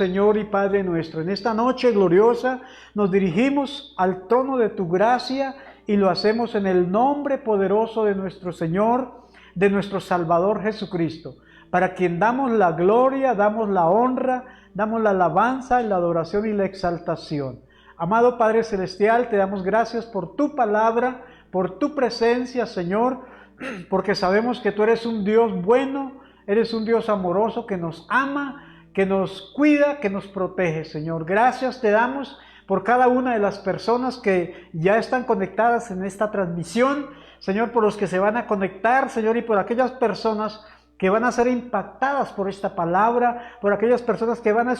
Señor y Padre nuestro, en esta noche gloriosa nos dirigimos al trono de tu gracia y lo hacemos en el nombre poderoso de nuestro Señor, de nuestro Salvador Jesucristo, para quien damos la gloria, damos la honra, damos la alabanza, la adoración y la exaltación. Amado Padre Celestial, te damos gracias por tu palabra, por tu presencia, Señor, porque sabemos que tú eres un Dios bueno, eres un Dios amoroso que nos ama, que nos cuida, que nos protege, Señor. Gracias te damos por cada una de las personas que ya están conectadas en esta transmisión, Señor, por los que se van a conectar, Señor, y por aquellas personas que van a ser impactadas por esta palabra, por aquellas personas que van a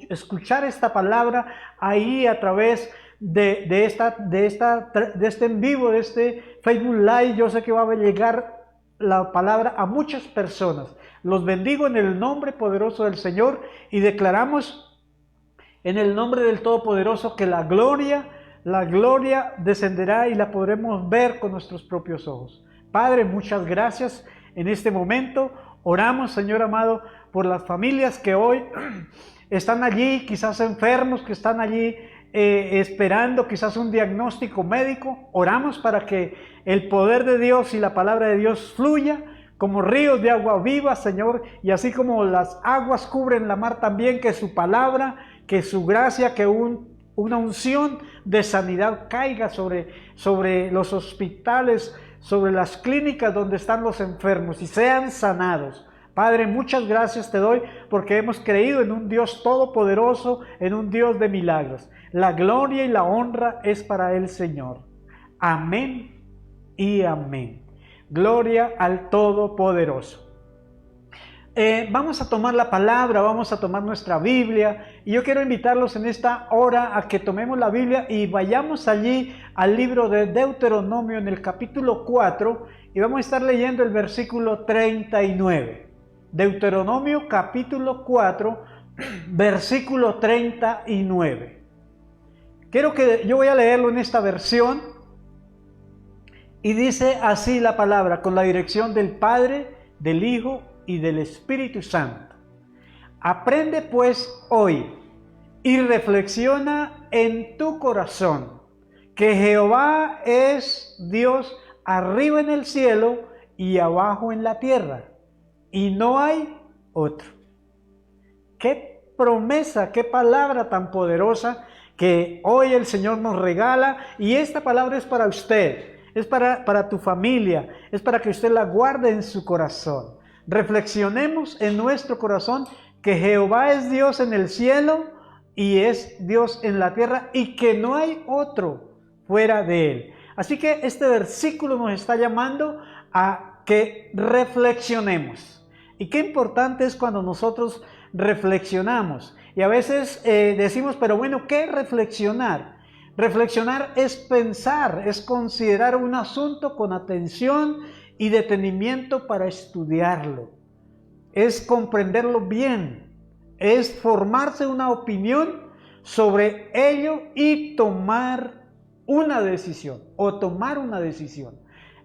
escuchar esta palabra ahí a través de este en vivo, de este Facebook Live. Yo sé que va a llegar la palabra a muchas personas. Los bendigo en el nombre poderoso del Señor y declaramos en el nombre del Todopoderoso que la gloria descenderá y la podremos ver con nuestros propios ojos. Padre, muchas gracias en este momento. Oramos, Señor amado, por las familias que hoy están allí, quizás enfermos, que están allí esperando quizás un diagnóstico médico. Oramos para que el poder de Dios y la palabra de Dios fluya como ríos de agua viva, Señor, y así como las aguas cubren la mar también, que su palabra, que su gracia, que una unción de sanidad caiga sobre los hospitales, sobre las clínicas donde están los enfermos y sean sanados. Padre, muchas gracias te doy porque hemos creído en un Dios todopoderoso, en un Dios de milagros. La gloria y la honra es para el Señor. Amén y amén. Gloria al Todopoderoso. Vamos a tomar la palabra, vamos a tomar nuestra Biblia, y yo quiero invitarlos en esta hora a que tomemos la Biblia y vayamos allí al libro de Deuteronomio en el capítulo 4 y vamos a estar leyendo el versículo 39. Deuteronomio capítulo 4, versículo 39. Yo voy a leerlo en esta versión. Y dice así la palabra, con la dirección del Padre, del Hijo y del Espíritu Santo. Aprende pues hoy y reflexiona en tu corazón que Jehová es Dios arriba en el cielo y abajo en la tierra, y no hay otro. Qué promesa, qué palabra tan poderosa que hoy el Señor nos regala, y esta palabra es para usted. Es para tu familia, es para que usted la guarde en su corazón. Reflexionemos en nuestro corazón que Jehová es Dios en el cielo y es Dios en la tierra y que no hay otro fuera de Él. Así que este versículo nos está llamando a que reflexionemos. Y qué importante es cuando nosotros reflexionamos. Y a veces decimos, pero bueno, ¿qué reflexionar? Reflexionar es pensar, es considerar un asunto con atención y detenimiento para estudiarlo. Es comprenderlo bien, es formarse una opinión sobre ello y tomar una decisión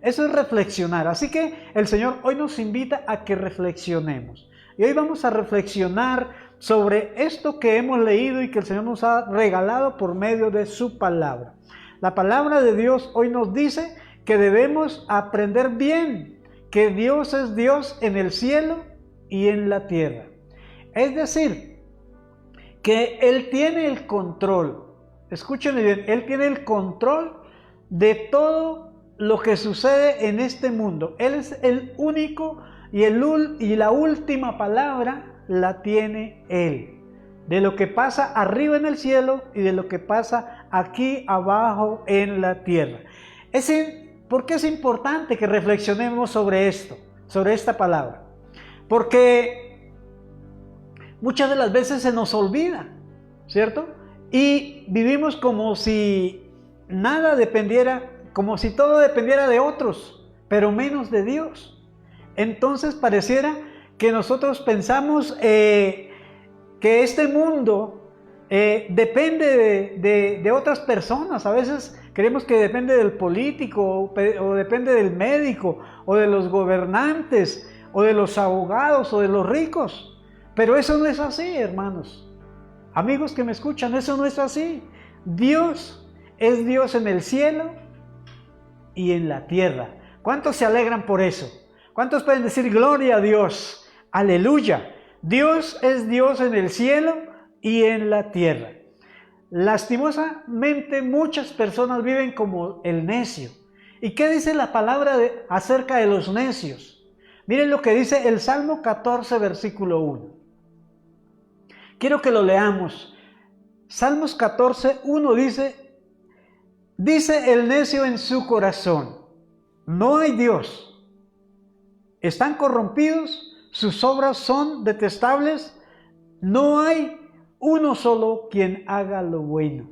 Eso es reflexionar. Así que el Señor hoy nos invita a que reflexionemos. Y hoy vamos a reflexionar sobre esto que hemos leído y que el Señor nos ha regalado por medio de su palabra. La palabra de Dios hoy nos dice que debemos aprender bien que Dios es Dios en el cielo y en la tierra. Es decir, que Él tiene el control. Escúchenme bien, Él tiene el control de todo lo que sucede en este mundo. Él es el único y la última palabra la tiene Él, de lo que pasa arriba en el cielo y de lo que pasa aquí abajo en la tierra. ¿Por qué es importante que reflexionemos sobre esto, sobre esta palabra? Porque muchas de las veces se nos olvida, ¿cierto? Y vivimos como si nada dependiera, como si todo dependiera de otros, pero menos de Dios. Entonces pareciera que nosotros pensamos que este mundo depende de otras personas. A veces creemos que depende del político o depende del médico o de los gobernantes o de los abogados o de los ricos. Pero eso no es así, hermanos. Amigos que me escuchan, eso no es así. Dios es Dios en el cielo y en la tierra. ¿Cuántos se alegran por eso? ¿Cuántos pueden decir gloria a Dios? Aleluya. Dios es Dios en el cielo y en la tierra. Lastimosamente muchas personas viven como el necio. ¿Y qué dice la palabra acerca de los necios? Miren lo que dice el Salmo 14, versículo 1. Quiero que lo leamos. Salmos 14, 1 dice el necio en su corazón, no hay Dios. Están corrompidos, sus obras son detestables, no hay uno solo quien haga lo bueno.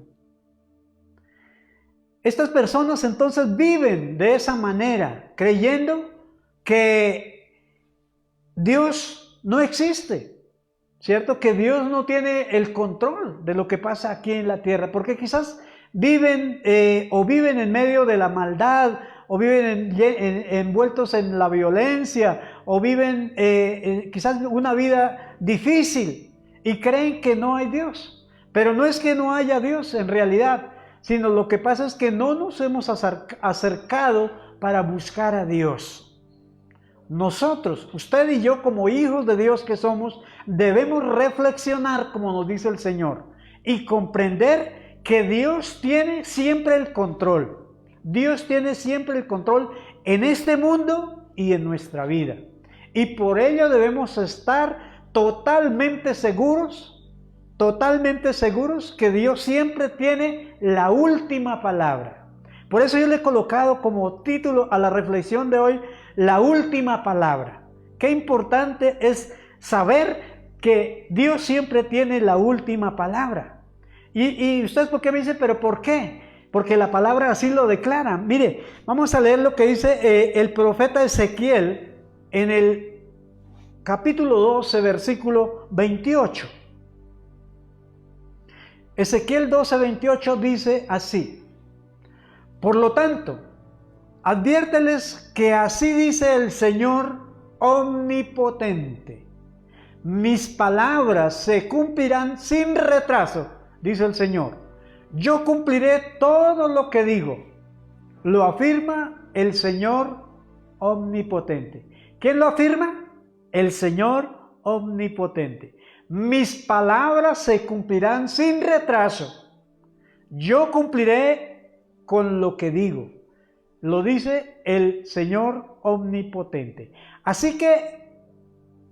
Estas personas entonces viven de esa manera, creyendo que Dios no existe, ¿cierto? Que Dios no tiene el control de lo que pasa aquí en la tierra, porque quizás viven en medio de la maldad, o viven envueltos en la violencia, o viven quizás una vida difícil y creen que no hay Dios. Pero no es que no haya Dios en realidad, sino lo que pasa es que no nos hemos acercado para buscar a Dios. Nosotros, usted y yo como hijos de Dios que somos, debemos reflexionar como nos dice el Señor y comprender que Dios tiene siempre el control. Dios tiene siempre el control en este mundo y en nuestra vida. Y por ello debemos estar totalmente seguros que Dios siempre tiene la última palabra. Por eso yo le he colocado como título a la reflexión de hoy, la última palabra. Qué importante es saber que Dios siempre tiene la última palabra. Y ustedes, ¿por qué me dicen, pero por qué? Porque la palabra así lo declara. Mire, vamos a leer lo que dice el profeta Ezequiel en el capítulo 12, versículo 28. Ezequiel 12, 28 dice así: por lo tanto, adviérteles que así dice el Señor omnipotente. Mis palabras se cumplirán sin retraso, dice el Señor. Yo cumpliré todo lo que digo. Lo afirma el Señor omnipotente. ¿Quién lo afirma? El Señor omnipotente. Mis palabras se cumplirán sin retraso. Yo cumpliré con lo que digo. Lo dice el Señor omnipotente. Así que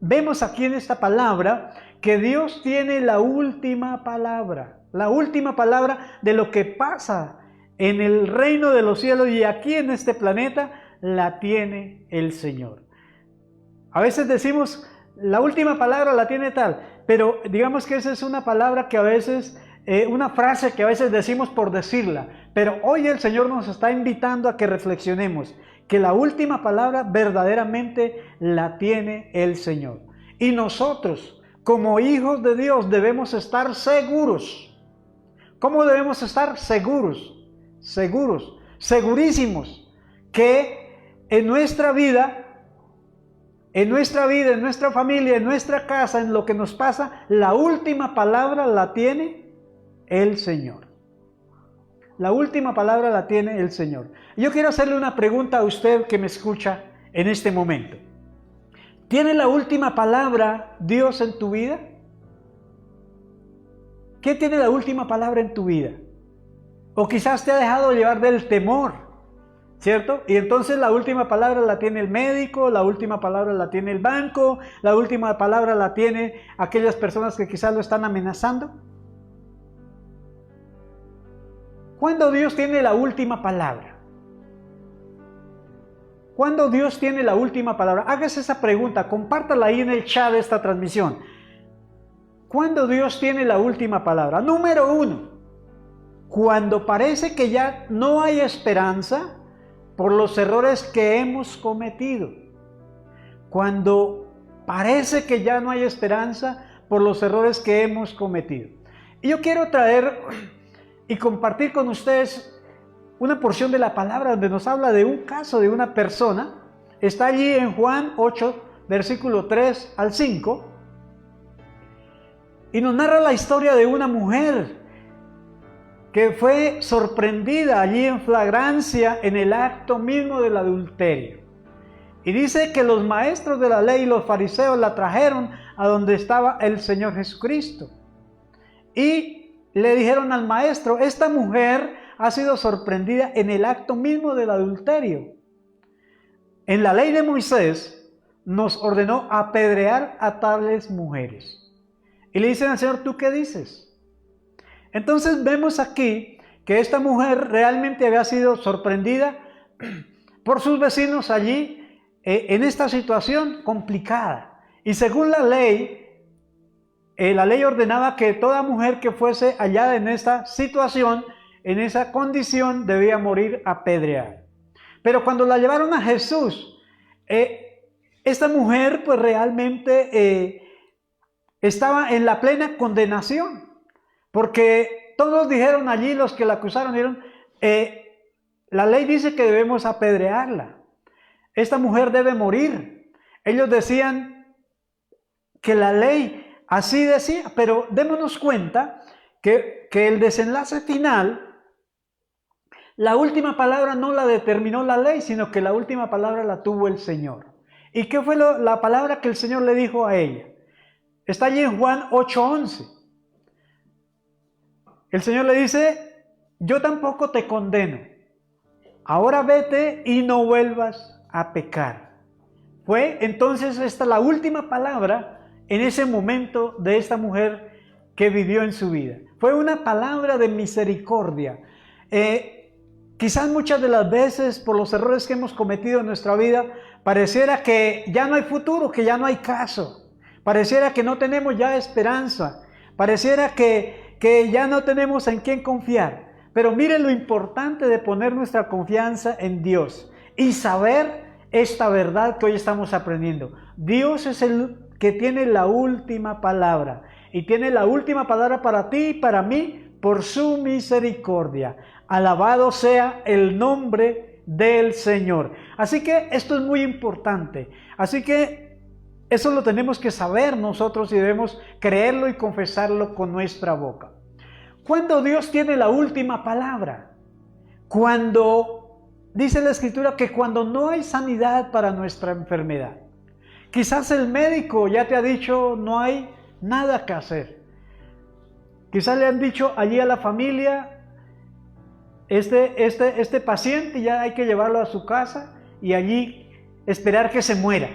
vemos aquí en esta palabra que Dios tiene la última palabra. La última palabra de lo que pasa en el reino de los cielos y aquí en este planeta la tiene el Señor. A veces decimos, la última palabra la tiene tal, pero digamos que esa es una palabra que a veces, una frase que a veces decimos por decirla, pero hoy el Señor nos está invitando a que reflexionemos, que la última palabra verdaderamente la tiene el Señor. Y nosotros, como hijos de Dios, debemos estar seguros. ¿Cómo debemos estar? Segurísimos, que en nuestra vida, en nuestra familia, en nuestra casa, en lo que nos pasa, la última palabra la tiene el Señor. La última palabra la tiene el Señor. Yo quiero hacerle una pregunta a usted que me escucha en este momento. ¿Tiene la última palabra Dios en tu vida? ¿Quién tiene la última palabra en tu vida? O quizás te ha dejado llevar del temor, ¿cierto? Y entonces la última palabra la tiene el médico, la última palabra la tiene el banco, la última palabra la tiene aquellas personas que quizás lo están amenazando. ¿Cuándo Dios tiene la última palabra? ¿Cuándo Dios tiene la última palabra? Hágase esa pregunta, compártala ahí en el chat de esta transmisión. ¿Cuándo Dios tiene la última palabra? Número 1, cuando parece que ya no hay esperanza por los errores que hemos cometido. Cuando parece que ya no hay esperanza por los errores que hemos cometido. Y yo quiero traer y compartir con ustedes una porción de la palabra donde nos habla de un caso de una persona. Está allí en Juan 8, versículo 3 al 5. y nos narra la historia de una mujer que fue sorprendida allí en flagrancia en el acto mismo del adulterio. Y dice que los maestros de la ley y los fariseos la trajeron a donde estaba el Señor Jesucristo. Y le dijeron al maestro, esta mujer ha sido sorprendida en el acto mismo del adulterio. En la ley de Moisés nos ordenó apedrear a tales mujeres. Y le dicen al Señor, ¿tú qué dices? Entonces vemos aquí que esta mujer realmente había sido sorprendida por sus vecinos allí en esta situación complicada. Y según la ley ordenaba que toda mujer que fuese hallada en esta situación, en esa condición, debía morir apedreada. Pero cuando la llevaron a Jesús, esta mujer pues realmente estaba en la plena condenación, porque todos dijeron allí, los que la acusaron, dijeron, la ley dice que debemos apedrearla, esta mujer debe morir. Ellos decían que la ley así decía, pero démonos cuenta que el desenlace final, la última palabra no la determinó la ley, sino que la última palabra la tuvo el Señor. ¿Y qué fue la palabra que el Señor le dijo a ella? Está allí en Juan 8:11. El Señor le dice, yo tampoco te condeno. Ahora vete y no vuelvas a pecar. Fue entonces esta la última palabra en ese momento de esta mujer que vivió en su vida. Fue una palabra de misericordia. Quizás muchas de las veces por los errores que hemos cometido en nuestra vida, pareciera que ya no hay futuro, que ya no hay caso. Pareciera que no tenemos ya esperanza. Pareciera que ya no tenemos en quién confiar. Pero miren lo importante de poner nuestra confianza en Dios y saber esta verdad que hoy estamos aprendiendo. Dios es el que tiene la última palabra y tiene la última palabra para ti y para mí por su misericordia. Alabado sea el nombre del Señor. Así que esto es muy importante. Así que eso lo tenemos que saber nosotros y debemos creerlo y confesarlo con nuestra boca. ¿Cuándo Dios tiene la última palabra? Cuando dice la Escritura que cuando no hay sanidad para nuestra enfermedad. Quizás el médico ya te ha dicho no hay nada que hacer. Quizás le han dicho allí a la familia, este paciente ya hay que llevarlo a su casa y allí esperar que se muera.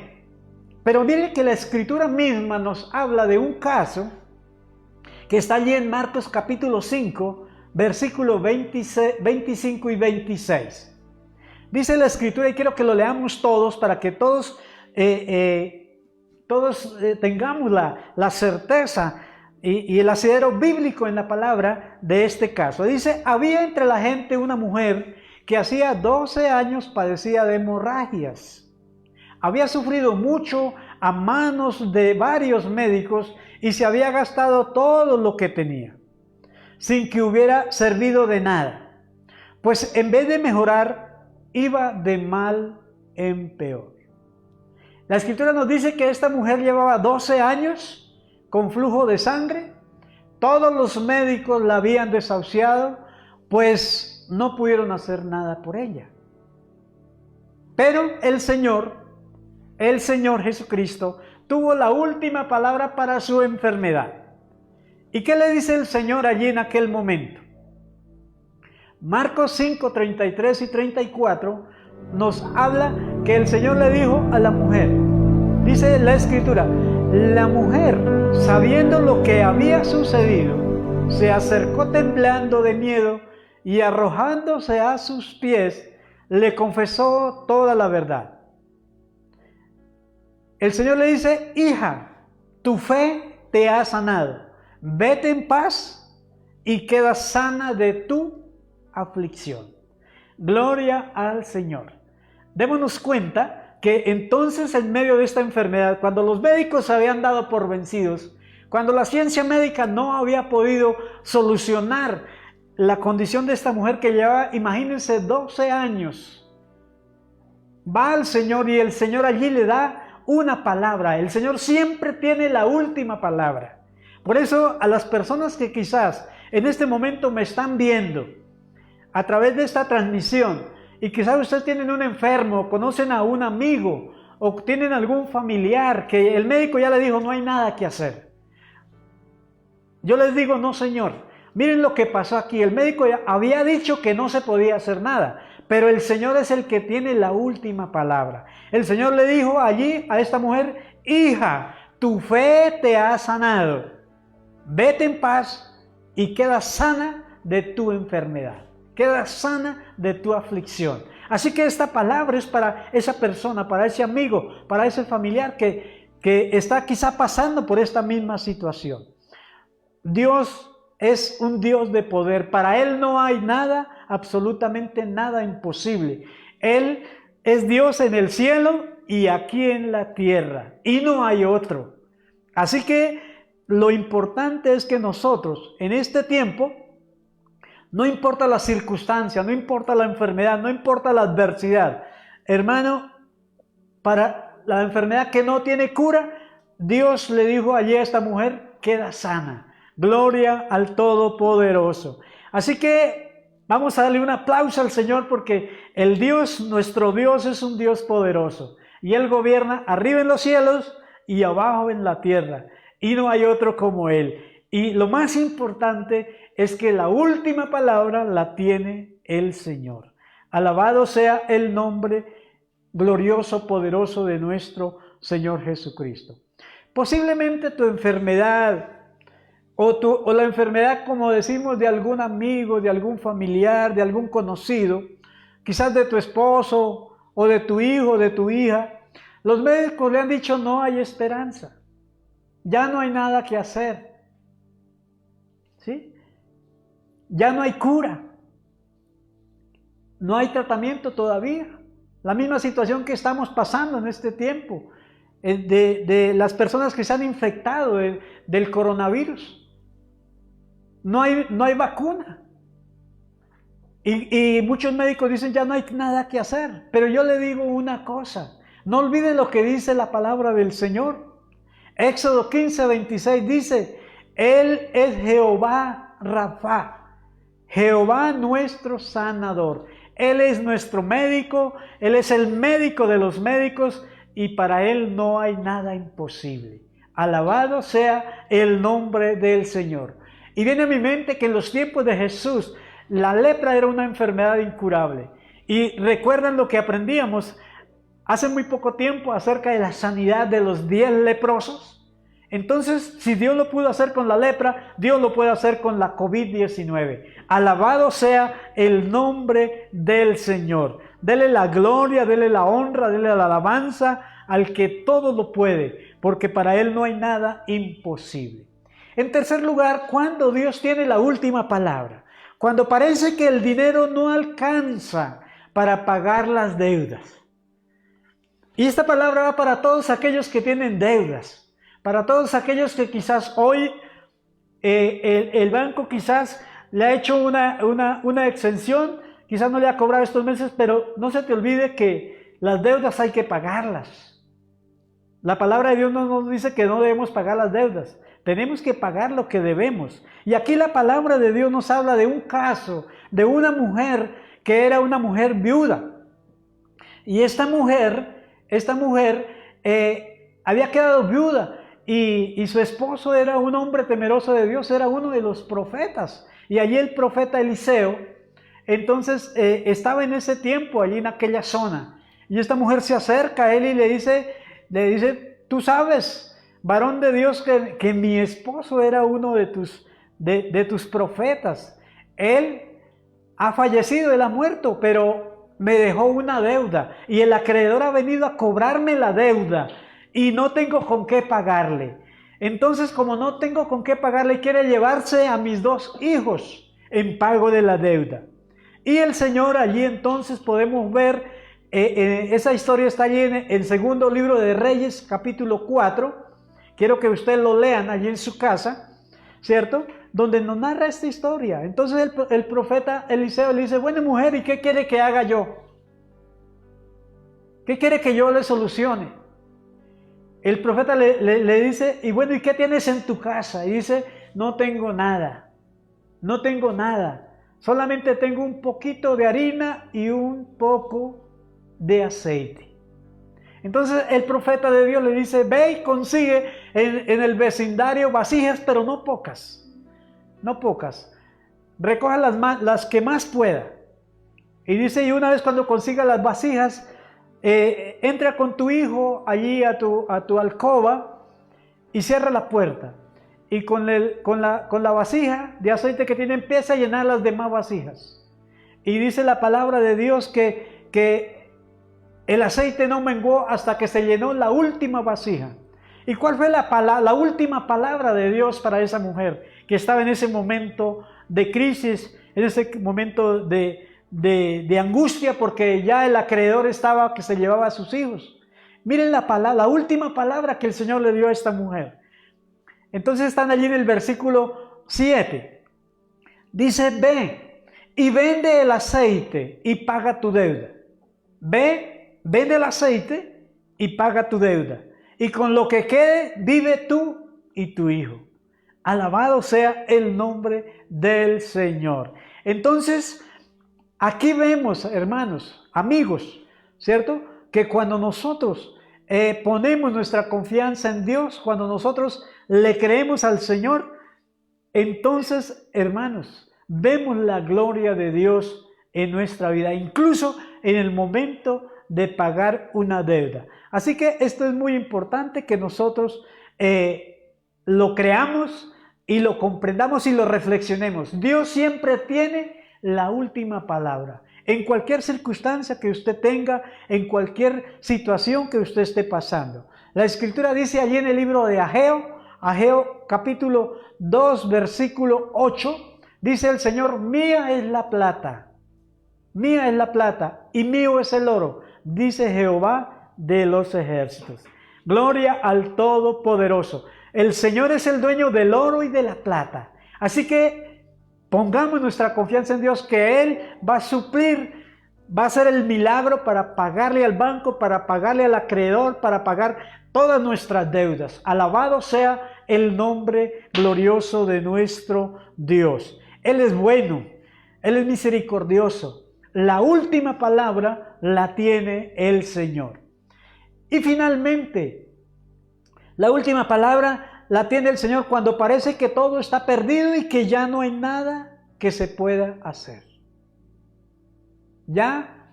Pero mire que la Escritura misma nos habla de un caso que está allí en Marcos capítulo 5, versículos 25 y 26. Dice la Escritura, y quiero que lo leamos todos para que todos tengamos la certeza y el asidero bíblico en la palabra de este caso. Dice, había entre la gente una mujer que hacía 12 años padecía de hemorragias. Había sufrido mucho a manos de varios médicos y se había gastado todo lo que tenía, sin que hubiera servido de nada. Pues en vez de mejorar, iba de mal en peor. La Escritura nos dice que esta mujer llevaba 12 años con flujo de sangre. Todos los médicos la habían desahuciado, pues no pudieron hacer nada por ella. Pero el Señor Jesucristo tuvo la última palabra para su enfermedad. ¿Y qué le dice el Señor allí en aquel momento? Marcos 5, 33 y 34 nos habla que el Señor le dijo a la mujer, dice la Escritura, la mujer, sabiendo lo que había sucedido, se acercó temblando de miedo y arrojándose a sus pies, le confesó toda la verdad. El Señor le dice, hija, tu fe te ha sanado, vete en paz y queda sana de tu aflicción. Gloria al Señor. Démonos cuenta que entonces en medio de esta enfermedad, cuando los médicos se habían dado por vencidos, cuando la ciencia médica no había podido solucionar la condición de esta mujer que llevaba, imagínense, 12 años, va al Señor y el Señor allí le da una palabra. El Señor siempre tiene la última palabra. Por eso a las personas que quizás en este momento me están viendo a través de esta transmisión y quizás ustedes tienen un enfermo, conocen a un amigo o tienen algún familiar que el médico ya le dijo no hay nada que hacer. Yo les digo, no señor, miren lo que pasó aquí. El médico ya había dicho que no se podía hacer nada, pero el Señor es el que tiene la última palabra. El Señor le dijo allí a esta mujer, hija, tu fe te ha sanado. Vete en paz y queda sana de tu enfermedad. Queda sana de tu aflicción. Así que esta palabra es para esa persona, para ese amigo, para ese familiar que está quizá pasando por esta misma situación. Dios es un Dios de poder. Para Él no hay nada, absolutamente nada imposible. Él es Dios en el cielo y aquí en la tierra. Y no hay otro. Así que lo importante es que nosotros en este tiempo, no importa la circunstancia, no importa la enfermedad, no importa la adversidad, hermano, para la enfermedad que no tiene cura, Dios le dijo allí a esta mujer, queda sana. Gloria al Todopoderoso. Así que vamos a darle un aplauso al Señor porque el Dios, nuestro Dios es un Dios poderoso. Y Él gobierna arriba en los cielos y abajo en la tierra. Y no hay otro como Él. Y lo más importante es que la última palabra la tiene el Señor. Alabado sea el nombre glorioso, poderoso de nuestro Señor Jesucristo. Posiblemente tu enfermedad o la enfermedad, como decimos, de algún amigo, de algún familiar, de algún conocido, quizás de tu esposo o de tu hijo, de tu hija, los médicos le han dicho no hay esperanza. Ya no hay nada que hacer, ¿sí? Ya no hay cura, no hay tratamiento todavía. La misma situación que estamos pasando en este tiempo, de las personas que se han infectado del coronavirus. No hay vacuna. Y muchos médicos dicen ya no hay nada que hacer. Pero yo le digo una cosa, no olviden lo que dice la palabra del Señor. Éxodo 15:26 dice, Él es Jehová Rafa, Jehová nuestro sanador. Él es nuestro médico, Él es el médico de los médicos y para Él no hay nada imposible. Alabado sea el nombre del Señor. Y viene a mi mente que en los tiempos de Jesús la lepra era una enfermedad incurable. Y recuerdan lo que aprendíamos hace muy poco tiempo acerca de la sanidad de los 10 leprosos. Entonces, si Dios lo pudo hacer con la lepra, Dios lo puede hacer con la COVID-19. Alabado sea el nombre del Señor. Dele la gloria, dele la honra, dele la alabanza al que todo lo puede, porque para Él no hay nada imposible. En tercer lugar, cuando Dios tiene la última palabra, cuando parece que el dinero no alcanza para pagar las deudas. Y esta palabra va para todos aquellos que tienen deudas, para todos aquellos que quizás hoy el banco quizás le ha hecho una exención, quizás no le ha cobrado estos meses, pero no se te olvide que las deudas hay que pagarlas. La palabra de Dios no nos dice que no debemos pagar las deudas, tenemos que pagar lo que debemos. Y aquí la palabra de Dios nos habla de un caso, de una mujer que era una mujer viuda. Y esta mujer había quedado viuda y su esposo era un hombre temeroso de Dios, era uno de los profetas. Y allí el profeta Eliseo, entonces estaba en ese tiempo, allí en aquella zona. Y esta mujer se acerca a él y le dice, tú sabes, varón de Dios, que mi esposo era uno de tus profetas. Él ha fallecido, él ha muerto, pero me dejó una deuda y el acreedor ha venido a cobrarme la deuda y no tengo con qué pagarle. Entonces, como no tengo con qué pagarle, quiere llevarse a mis 2 hijos en pago de la deuda. Y el Señor allí entonces podemos ver, esa historia está allí en el segundo libro de Reyes, capítulo 4. Quiero que ustedes lo lean allí en su casa, ¿cierto? Donde nos narra esta historia. Entonces el profeta Eliseo le dice, bueno mujer, ¿y qué quiere que haga yo? ¿Qué quiere que yo le solucione? el profeta le dice, y bueno, ¿y qué tienes en tu casa? Y dice, no tengo nada, no tengo nada, solamente tengo un poquito de harina y un poco de aceite. Entonces el profeta de Dios le dice, ve y consigue en el vecindario vasijas, pero no pocas, no pocas. Recoja las que más pueda. Y dice, y una vez cuando consiga las vasijas, entra con tu hijo allí a tu alcoba y cierra la puerta. Y con la vasija de aceite que tiene, empieza a llenar las demás vasijas. Y dice la palabra de Dios que el aceite no menguó hasta que se llenó la última vasija. ¿Y cuál fue la última palabra de Dios para esa mujer que estaba en ese momento de crisis, en ese momento de angustia, porque ya el acreedor estaba que se llevaba a sus hijos? Miren la última palabra que el Señor le dio a esta mujer. Entonces están allí en el versículo 7. Dice, ve y vende el aceite y paga tu deuda. Ve, vende el aceite y paga tu deuda. Y con lo que quede, vive tú y tu hijo. Alabado sea el nombre del Señor. Entonces, aquí vemos, hermanos, amigos, ¿cierto? Que cuando nosotros ponemos nuestra confianza en Dios, cuando nosotros le creemos al Señor, entonces, hermanos, vemos la gloria de Dios en nuestra vida, incluso en el momento de pagar una deuda. Así que esto es muy importante que nosotros lo creamos y lo comprendamos y lo reflexionemos. Dios siempre tiene la última palabra. En cualquier circunstancia que usted tenga, en cualquier situación que usted esté pasando. La Escritura dice allí en el libro de Ageo capítulo 2, versículo 8, dice el Señor, mía es la plata y mío es el oro, dice Jehová de los ejércitos. Gloria al Todopoderoso. El Señor es el dueño del oro y de la plata. Así que pongamos nuestra confianza en Dios, que Él va a suplir, va a hacer el milagro para pagarle al banco, para pagarle al acreedor, para pagar todas nuestras deudas. Alabado sea el nombre glorioso de nuestro Dios. Él es bueno, Él es misericordioso. La última palabra la tiene el Señor. Y finalmente, la última palabra la tiene el Señor cuando parece que todo está perdido y que ya no hay nada que se pueda hacer. Ya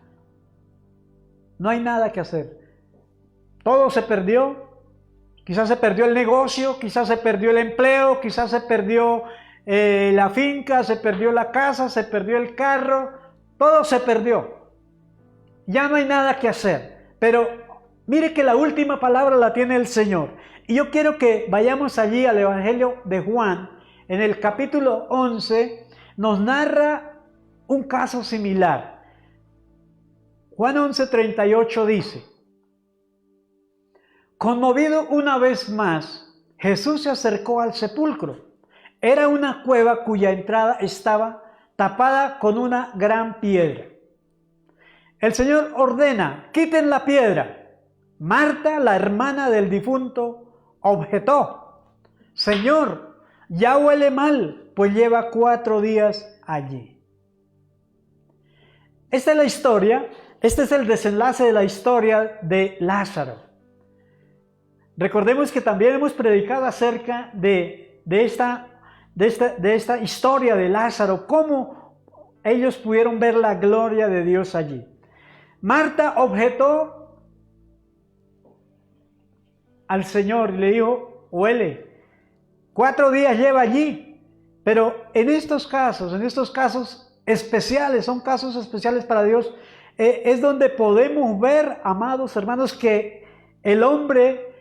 no hay nada que hacer. Todo se perdió. Quizás se perdió el negocio, quizás se perdió el empleo, quizás se perdió la finca, se perdió la casa, se perdió el carro. Todo se perdió. Ya no hay nada que hacer. Pero mire que la última palabra la tiene el Señor. Y yo quiero que vayamos allí al Evangelio de Juan. En el capítulo 11 nos narra un caso similar. Juan 11:38 dice, conmovido una vez más, Jesús se acercó al sepulcro. Era una cueva cuya entrada estaba tapada con una gran piedra. El Señor ordena, quiten la piedra. Marta, la hermana del difunto, objetó, Señor, ya huele mal, pues lleva 4 días allí. Esta es la historia, este es el desenlace de la historia de Lázaro. Recordemos que también hemos predicado acerca de esta historia de Lázaro, cómo ellos pudieron ver la gloria de Dios allí. Marta objetó al Señor y le dijo, huele, 4 días lleva allí. Pero en estos casos especiales, son casos especiales para Dios, es donde podemos ver, amados hermanos, que el hombre,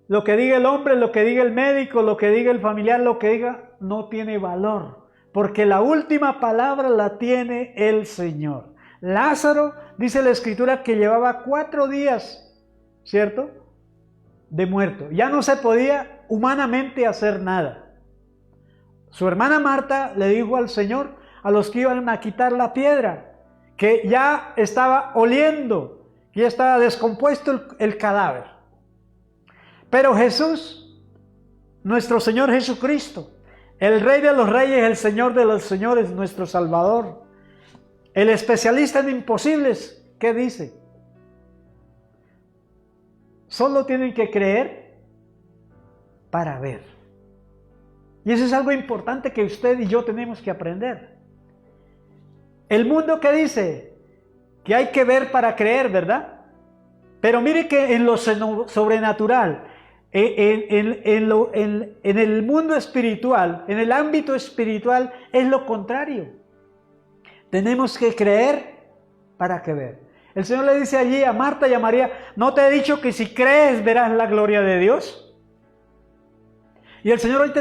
lo que diga el hombre, lo que diga el médico, lo que diga el familiar, lo que diga, no tiene valor, porque la última palabra la tiene el Señor. Lázaro, dice la Escritura, que llevaba 4 días, ¿cierto?, de muerto. Ya no se podía humanamente hacer nada. Su hermana Marta le dijo al Señor, a los que iban a quitar la piedra, que ya estaba oliendo, que ya estaba descompuesto el cadáver. Pero Jesús, nuestro Señor Jesucristo, el Rey de los Reyes, el Señor de los Señores, nuestro Salvador, el especialista en imposibles, ¿qué dice? Solo tienen que creer para ver. Y eso es algo importante que usted y yo tenemos que aprender. El mundo, ¿qué dice? Que hay que ver para creer, ¿verdad? Pero mire que en lo sobrenatural, en el mundo espiritual, en el ámbito espiritual, es lo contrario. Tenemos que creer para que ver. El Señor le dice allí a Marta y a María, ¿no te he dicho que si crees verás la gloria de Dios? Y el Señor hoy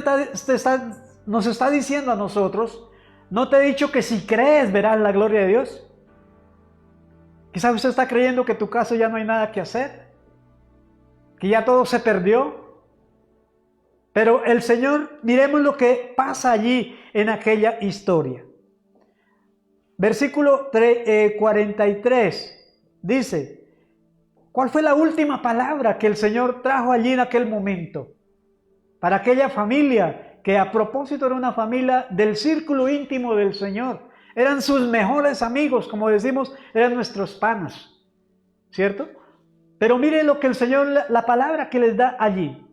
nos está diciendo a nosotros, ¿no te he dicho que si crees verás la gloria de Dios? Quizás usted está creyendo que en tu caso ya no hay nada que hacer, que ya todo se perdió. Pero el Señor, miremos lo que pasa allí en aquella historia. Versículo 43 dice, ¿cuál fue la última palabra que el Señor trajo allí en aquel momento? Para aquella familia, que a propósito era una familia del círculo íntimo del Señor. Eran sus mejores amigos, como decimos, eran nuestros panas, ¿cierto? Pero mire lo que el Señor, la palabra que les da allí.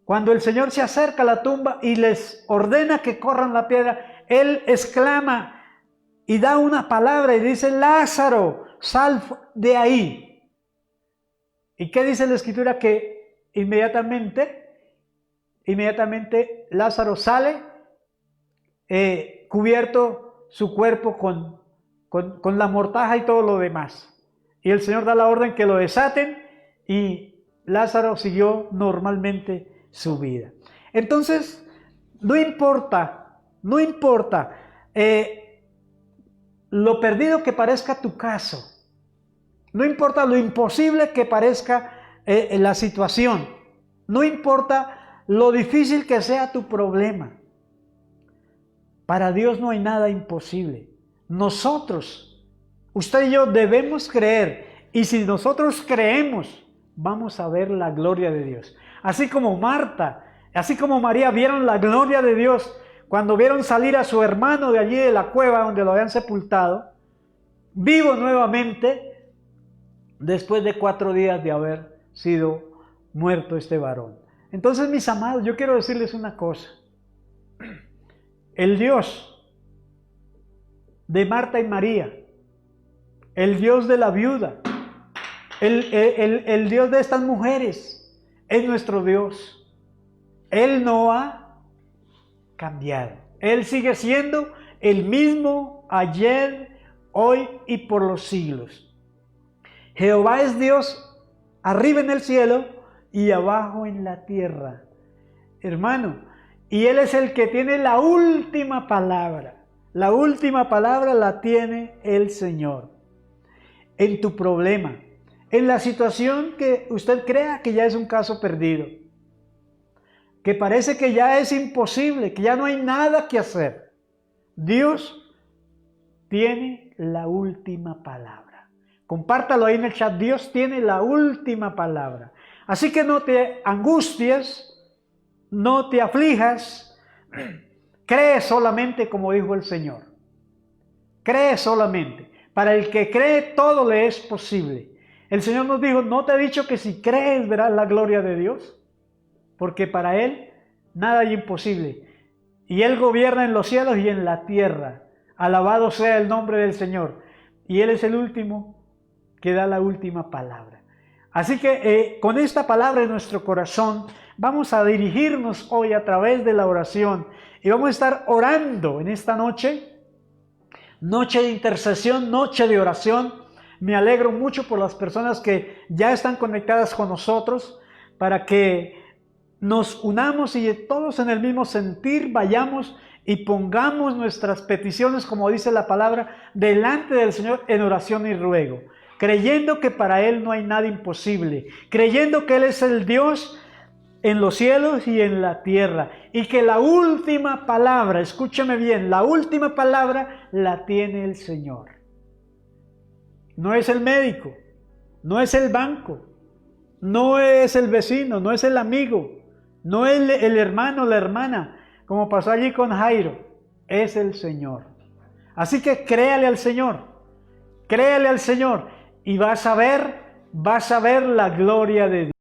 Cuando el Señor se acerca a la tumba y les ordena que corran la piedra, Él exclama y da una palabra y dice, Lázaro, sal de ahí. ¿Y qué dice la Escritura? Que inmediatamente Lázaro sale, cubierto su cuerpo con la mortaja y todo lo demás. Y el Señor da la orden que lo desaten y Lázaro siguió normalmente su vida. Entonces, no importa lo perdido que parezca tu caso, no importa lo imposible que parezca la situación, no importa lo difícil que sea tu problema, para Dios no hay nada imposible. Nosotros, usted y yo debemos creer, y si nosotros creemos, vamos a ver la gloria de Dios. Así como Marta, así como María vieron la gloria de Dios cuando vieron salir a su hermano de allí de la cueva donde lo habían sepultado, vivo nuevamente, después de 4 días de haber sido muerto este varón. Entonces, mis amados, yo quiero decirles una cosa. El Dios de Marta y María, el Dios de la viuda, el Dios de estas mujeres, es nuestro Dios. Él no ha cambiado. Él sigue siendo el mismo ayer, hoy y por los siglos. Jehová es Dios arriba en el cielo y abajo en la tierra. Hermano, y Él es el que tiene la última palabra. La última palabra la tiene el Señor. En tu problema, en la situación que usted crea que ya es un caso perdido, que parece que ya es imposible, que ya no hay nada que hacer, Dios tiene la última palabra. Compártalo ahí en el chat. Dios tiene la última palabra. Así que no te angusties, no te aflijas, cree solamente como dijo el Señor. Cree solamente. Para el que cree todo le es posible. El Señor nos dijo, ¿no te he dicho que si crees verás la gloria de Dios? Porque para Él nada hay imposible. Y Él gobierna en los cielos y en la tierra. Alabado sea el nombre del Señor. Y Él es el último que da la última palabra. Así que con esta palabra en nuestro corazón, vamos a dirigirnos hoy a través de la oración. Y vamos a estar orando en esta noche. Noche de intercesión, noche de oración. Me alegro mucho por las personas que ya están conectadas con nosotros, para que nos unamos y todos en el mismo sentir vayamos y pongamos nuestras peticiones, como dice la palabra, delante del Señor en oración y ruego, creyendo que para Él no hay nada imposible, creyendo que Él es el Dios en los cielos y en la tierra, y que la última palabra, escúchame bien, la última palabra la tiene el Señor. No es el médico, no es el banco, No es el vecino, no es el amigo, no es el hermano o la hermana, como pasó allí con Jairo, es el Señor. Así que créale al Señor y vas a ver la gloria de Dios.